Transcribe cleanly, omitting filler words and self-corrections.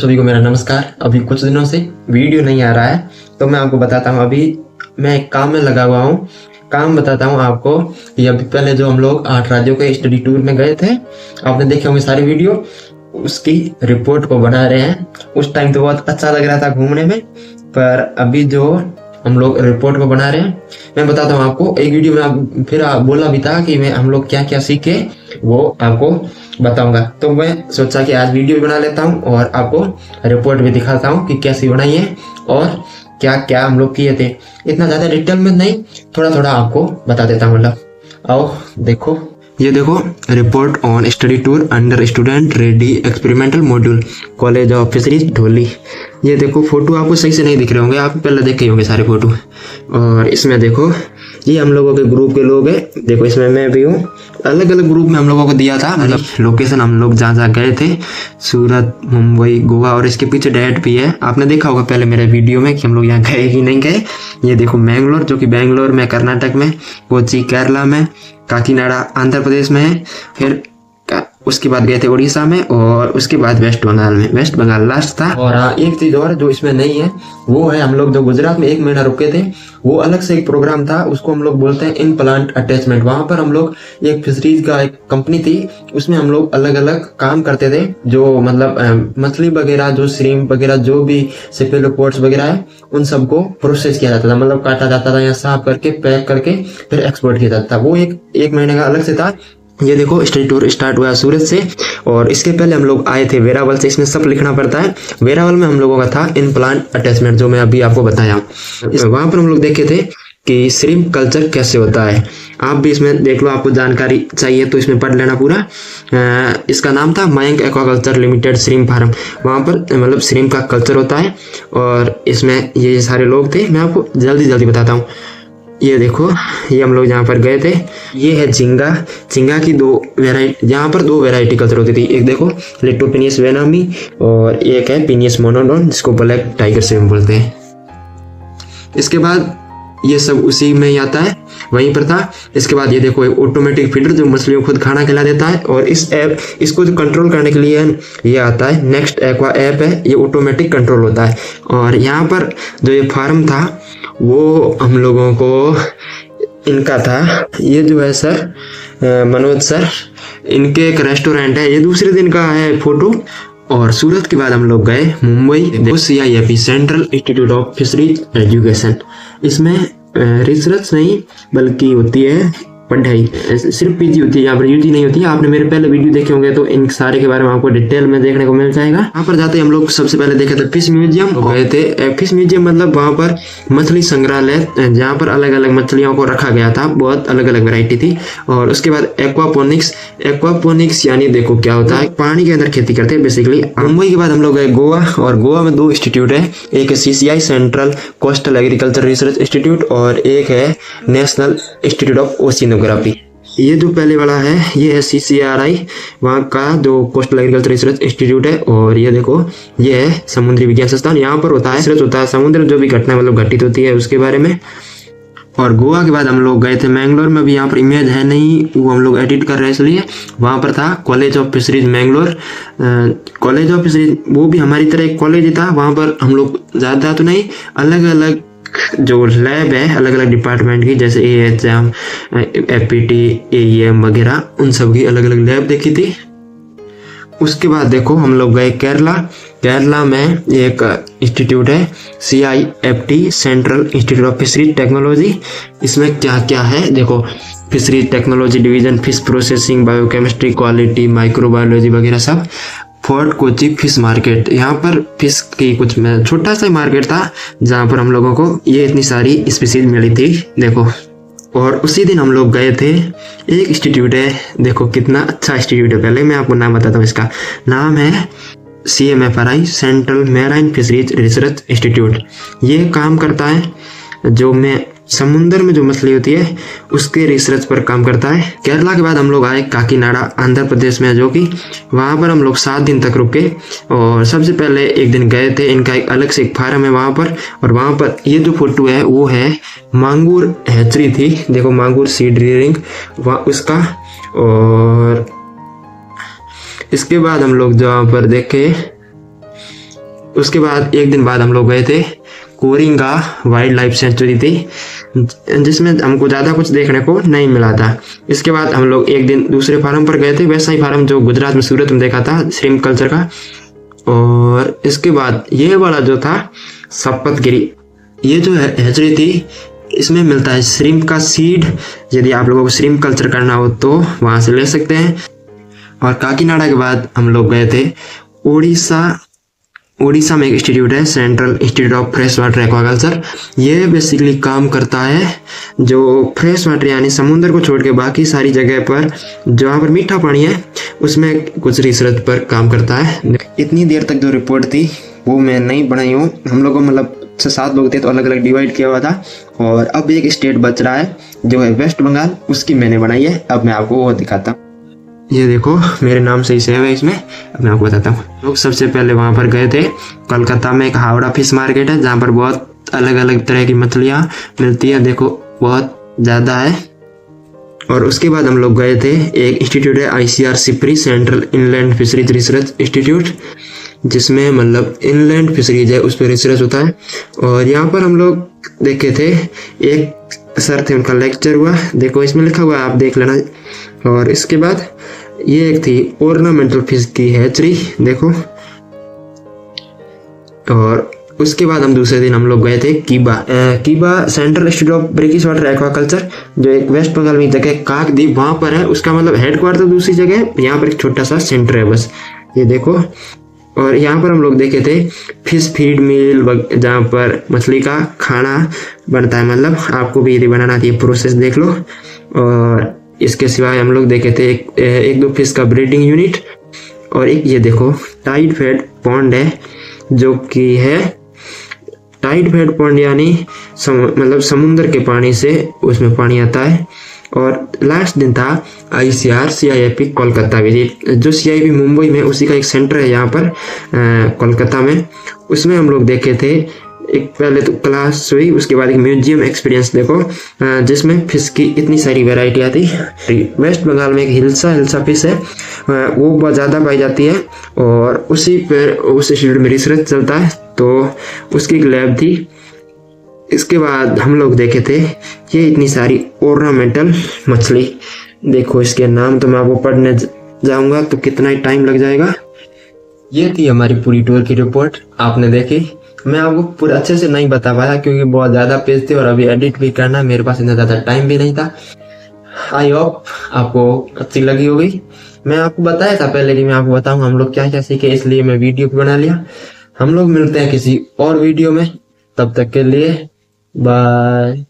सभी को मेरा नमस्कार। अभी कुछ दिनों से वीडियो नहीं आ रहा है तो मैं आपको बताता हूँ। अभी मैं एक काम में लगा हुआ हूँ। काम बताता हूँ आपको कि अभी पहले जो हम लोग 8 राज्यों के स्टडी टूर में गए थे, आपने देखे होंगे सारी वीडियो, उसकी रिपोर्ट को बना रहे हैं। उस टाइम तो बहुत अच्छा लग रहा था घूमने में, पर अभी जो हम लोग रिपोर्ट को बना रहे हैं, मैं बताता हूँ आपको। एक वीडियो में फिर बोला भी था कि मैं हम लोग क्या क्या सीखे वो आपको बताऊंगा। तो मैं सोचा कि आज वीडियो भी बना लेता हूँ और आपको रिपोर्ट भी दिखाता हूँ कि कैसी बनाई है और क्या क्या हम लोग किए थे। इतना ज़्यादा डिटेल में नहीं, थोड़ा थोड़ा आपको बता देता हूँ। मतलब आओ देखो, ये देखो, report on study tour under student ready experimental module college of fisheries Dholi. ये देखो, फोटो आपको सही से नहीं दिख रहे होंगे, आप पहले देखे होंगे सारे फोटो। और इसमें देखो, ये हम लोगों के ग्रुप के लोग हैं। देखो इसमें मैं भी हूँ। अलग अलग ग्रुप में हम लोगों को दिया था, मतलब लोकेशन हम लोग जहाँ जहाँ गए थे, सूरत, मुंबई, गोवा, और इसके पीछे डेट भी है। आपने देखा होगा पहले मेरे वीडियो में कि हम लोग यहाँ गए कि नहीं गए। ये देखो मैंगलोर, जो कि बेंगलोर में कर्नाटक में, कोची केरला में, काकीनाडा आंध्र प्रदेश में है। फिर उसके बाद गए थे उड़ीसा में, और उसके बाद वेस्ट बंगाल में। वेस्ट बंगाल लास्ट था। और एक चीज और जो इसमें नहीं है वो है, हम लोग जो गुजरात में 1 महीना रुके थे, वो अलग से एक प्रोग्राम था, उसको हम लोग बोलते हैं इन प्लांट अटैचमेंट। वहां पर हम लोग एक फिशरीज का एक कंपनी थी, उसमें हम लोग अलग अलग काम करते थे। जो मतलब मछली वगैरह, जो श्रिम्प वगैरह, जो भी सेफलोपोड्स वगैरह है, उन सबको प्रोसेस किया जाता था। मतलब काटा जाता था, या साफ करके पैक करके फिर एक्सपोर्ट किया जाता था। वो एक महीने का अलग से था। ये देखो, स्टडी टूर स्टार्ट हुआ सूरत से, और इसके पहले हम लोग आए थे वेरावल से। इसमें सब लिखना पड़ता है। वेरावल में हम लोगों का था इन प्लांट अटैचमेंट, जो मैं अभी आपको बताया। वहां पर हम लोग देखे थे कि श्रिम्प कल्चर कैसे होता है। आप भी इसमें देख लो, आपको जानकारी चाहिए तो इसमें पढ़ लेना पूरा। इसका नाम था Mayank aquaculture limited shrimp farm. वहाँ पर मतलब श्रिम्प का कल्चर होता है, और इसमें ये सारे लोग थे। मैं आपको जल्दी बताता हूँ। ये देखो, ये हम लोग जहाँ पर गए थे, ये है झींगा की 2 वेराइटी। यहाँ पर 2 वेराइटी कल्चर होती थी। एक देखो लिटोपिनियस वेनामी, और एक है पिनियस मोनोडोन, जिसको ब्लैक टाइगर श्रिम्प बोलते हैं। इसके बाद ये सब उसी में ही आता है, वहीं पर था। इसके बाद ये देखो, एक ऑटोमेटिक फीडर जो मछलियों को खुद खाना खिला देता है। और इसको जो कंट्रोल करने के लिए ये आता है, नेक्स्ट एक्वा ऐप है, ये ऑटोमेटिक कंट्रोल होता है। और यहाँ पर जो ये फार्म था वो हम लोगों को इनका था। ये जो है सर मनोज सर, इनके एक रेस्टोरेंट है। ये दूसरे दिन का है फोटो। और सूरत के बाद हम लोग गए Mumbai, CIFE central institute of fisheries education. इसमें रिसर्च नहीं बल्कि होती है पढ़ाई, सिर्फ PG होती है, यहाँ पर UG नहीं होती है। आपने मेरे पहले वीडियो देखे होंगे तो इन सारे के बारे में आपको डिटेल में देखने को मिल जाएगा। यहाँ पर जाते हम लोग सबसे पहले देखे थे फिश म्यूजियम। गए थे फिश म्यूजियम, मतलब वहाँ पर मछली संग्रहालय, जहाँ पर अलग अलग मछलियों को रखा गया था। बहुत अलग अलग वैरायटी थी। और उसके बाद एक्वापोनिक्स यानी देखो क्या होता है, पानी के अंदर खेती करते हैं बेसिकली। मुंबई के बाद हम लोग गए गोवा, और गोवा में 2 इंस्टीट्यूट है। एक है CCI central coastal agriculture research institute, और एक है नेशनल इंस्टीट्यूट ऑफ ओशिनोग्राफी। ये जो पहले वाला है ये है CCRI, वहाँ का जो कोस्टल एग्रीकल्चर रिसर्च इंस्टीट्यूट है। और ये देखो, ये है समुद्री विज्ञान संस्थान। यहाँ पर होता है रिसर्च होता है समुद्र जो भी घटना मतलब घटित होती है उसके बारे में। और गोवा के बाद हम लोग गए थे मैंगलोर में। भी यहाँ पर इमेज है नहीं, वो हम लोग एडिट कर रहे हैं इसलिए। वहाँ पर था college of fisheries Mangalore. College of fisheries वो भी हमारी तरह एक कॉलेज ही था। वहाँ पर हम लोग ज़्यादा तो नहीं, अलग अलग जो लैब है अलग अलग डिपार्टमेंट की, जैसे AHM, FPT, AEM वगैरह, उन सब की अलग अलग लैब देखी थी। उसके बाद देखो हम लोग गए केरला में एक इंस्टीट्यूट है CIFT central institute of fisheries technology. इसमें क्या क्या है देखो, fisheries technology division, fish processing, biochemistry, quality, microbiology वगैरह सब। फोर्ट कोची फिश मार्केट, यहाँ पर फिश की कुछ छोटा सा मार्केट था, जहाँ पर हम लोगों को ये इतनी सारी स्पीसीज मिली थी देखो। और उसी दिन हम लोग गए थे, एक इंस्टीट्यूट है, देखो कितना अच्छा इंस्टीट्यूट है। पहले मैं आपको नाम बताता हूँ, इसका नाम है CMFRI central marine fisheries research institute. ये काम करता है जो में समुद्र में जो मछली होती है उसके रिसर्च पर काम करता है। केरला के बाद हम लोग आए काकीनाडा आंध्र प्रदेश में, जो कि वहाँ पर हम लोग 7 दिन तक रुके। और सबसे पहले एक दिन गए थे, इनका एक अलग से एक फार्म है वहाँ पर। और वहाँ पर ये जो फोटो है वो है मांगूर हैचरी थी, देखो मांगूर सीड रियरिंग वहाँ उसका। और इसके बाद हम लोग जहाँ पर देखे उसके बाद एक दिन बाद हम लोग गए थे कोरिंगा वाइल्ड लाइफ सेंचुरी थी, जिसमें हमको ज़्यादा कुछ देखने को नहीं मिला था। इसके बाद हम लोग एक दिन दूसरे फार्म पर गए थे, वैसा ही फार्म जो गुजरात में सूरत में देखा था, श्रिम्प कल्चर का। और इसके बाद ये वाला जो था सप्तगिरी, ये जो हैचरी थी, इसमें मिलता है श्रिम्प का सीड। यदि आप लोगों को श्रिम्प कल्चर करना हो तो वहाँ से ले सकते हैं। और काकीनाडा के बाद हम लोग गए थे उड़ीसा में एक इंस्टीट्यूट है, central institute of fresh water aquaculture. ये बेसिकली काम करता है जो फ्रेश वाटर यानी समुद्र को छोड़ के बाकी सारी जगह पर जहाँ पर मीठा पानी है उसमें कुछ रिसर्च पर काम करता है। इतनी देर तक जो रिपोर्ट थी वो मैं नहीं बनाई हूँ। हम लोगों मतलब 6-7 लोग थे तो अलग अलग डिवाइड किया हुआ था। और अब एक स्टेट बच रहा है जो है वेस्ट बंगाल, उसकी मैंने बनाई है। अब मैं आपको वो दिखाता हूँ। ये देखो मेरे नाम से ही सेव है इसमें। अब मैं आपको बताता हूँ। लोग सबसे पहले वहाँ पर गए थे कोलकाता में, एक हावड़ा फिश मार्केट है जहाँ पर बहुत अलग अलग तरह की मछलियाँ मिलती है, देखो बहुत ज़्यादा है। और उसके बाद हम लोग गए थे, एक इंस्टीट्यूट है ICR SIPRI, central inland fisheries research institute, जिसमें मतलब इनलैंड फिशरीज है उस पर रिसर्च होता है। और यहाँ पर हम लोग देखे थे, एक सर थे उनका लेक्चर हुआ, देखो इसमें लिखा हुआ है, आप देख लेना। और इसके बाद ये एक थी ऑर्नामेंटल फिश की हैचरी, देखो। और उसके बाद हम दूसरे दिन हम लोग गए थे कीबा central institute of British water aquaculture, जो एक वेस्ट बंगाल में जगह काकद्वीप वहाँ पर है। उसका मतलब हेडक्वार्टर दूसरी जगह है, यहाँ पर एक छोटा सा सेंटर है बस, ये देखो। और यहाँ पर हम लोग देखे थे फिश फीड मिल, जहाँ पर मछली का खाना बनता है, मतलब आपको भी यदि बनाना थी प्रोसेस देख लो। और इसके सिवाय हम लोग देखे थे एक दो फिश का ब्रीडिंग यूनिट। और एक ये देखो टाइड फेड पॉन्ड है, जो कि है टाइड फेड पॉन्ड यानी मतलब समुद्र के पानी से उसमें पानी आता है। और लास्ट दिन था ICR CIP कोलकाता विजिट, जो CIP मुंबई में उसी का एक सेंटर है यहाँ पर कोलकाता में। उसमें हम लोग देखे थे, एक पहले तो क्लास हुई, उसके बाद एक म्यूजियम एक्सपीरियंस देखो, जिसमें फिश की इतनी सारी वेराइटियाँ थी। वेस्ट बंगाल में एक हिल्सा फिश है, वो बहुत ज़्यादा पाई जाती है। और उसी पर उस इंस्टीट्यूट में रिसर्च चलता है, तो उसकी एक लैब थी। इसके बाद हम लोग देखे थे ये इतनी सारी ऑर्नामेंटल मछली, देखो इसके नाम तो मैं आपको पढ़ने जाऊंगा तो कितना ही टाइम लग जाएगा। ये थी हमारी पूरी टूर की रिपोर्ट, आपने देखी। मैं आपको पूरा अच्छे से नहीं बता पाया क्योंकि बहुत ज़्यादा पेज थे और अभी एडिट भी करना, मेरे पास इतना ज़्यादा टाइम भी नहीं था। आई होप आपको अच्छी लगी होगी। मैं आपको बताया था पहले कि मैं आपको बताऊंगा हम लोग क्या क्या सीखे, इसलिए मैं वीडियो भी बना लिया। हम लोग मिलते हैं किसी और वीडियो में, तब तक के लिए बाय।